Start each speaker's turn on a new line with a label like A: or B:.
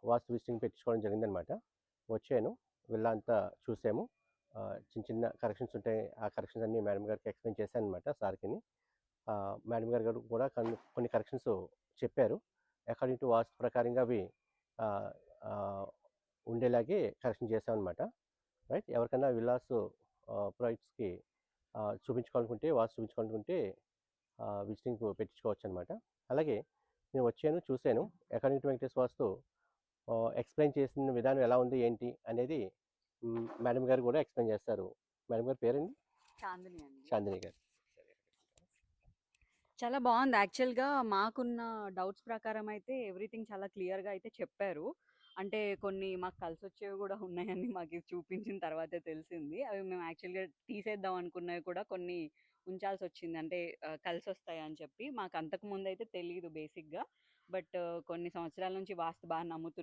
A: వాస్తు visiting పెట్టించుకోవడం జరిగిందనమాట. వచ్చాను, villa అంతా చూసాము. చిన్న చిన్న కరెక్షన్స్ ఉంటాయి. ఆ కరెక్షన్స్ అన్నీ మేడం గారికి ఎక్స్‌ప్లెయిన్ చేశాననమాట సార్‌కిని. మేడం గారు కూడా కొన్ని కరెక్షన్స్ చెప్పారు. అకార్డింగ్ టు వాస్తు ప్రకారంగా అవి ఆహ్, ఆహ్, ఉండేలాగే కరెక్షన్ చేశామనమాట. రైట్. ఎవరికైనా విల్లాస్ ప్రాజెక్ట్స్‌కి చూపించుకోవాలనుకుంటే, వాస్తు చూపించుకోవాలనుకుంటే విజిటింగ్ పెట్టించుకోవచ్చనమాట. అలాగే నేను వచ్చాను, చూసాను. According to Venkatesh vastu explain చేసిన విధానం ఎలా ఉంది, ఏంటి అనేది మేడం గారు కూడా ఎక్స్‌ప్లెయిన్ చేస్తారు. మేడం గారి పేరండి?
B: చాందిని అండి.
A: చాందిని గారు.
B: చాలా బాగుంది. యాక్చువల్‌గా మాకున్న డౌట్స్ ప్రకారం అయితే ఎవ్రీథింగ్ చాలా క్లియర్‌గా అయితే చెప్పారు. అంటే కొన్ని మాకు కలిసొచ్చేవి కూడా ఉన్నాయని మాకు చూపించిన తర్వాతే తెలిసింది. అవి మేము యాక్చువల్‌గా తీసేద్దాం అనుకున్నవి కూడా కొన్ని ఉంచాల్సొచ్చింది. అంటే కలిసొస్తాయని చెప్పి. మాకు అంతకు ముందయితే తెలీదు బేసిక్‌గా. బట్ కొన్ని సంవత్సరాల నుంచి వాస్తు బాగా నమ్ముతున్నాం.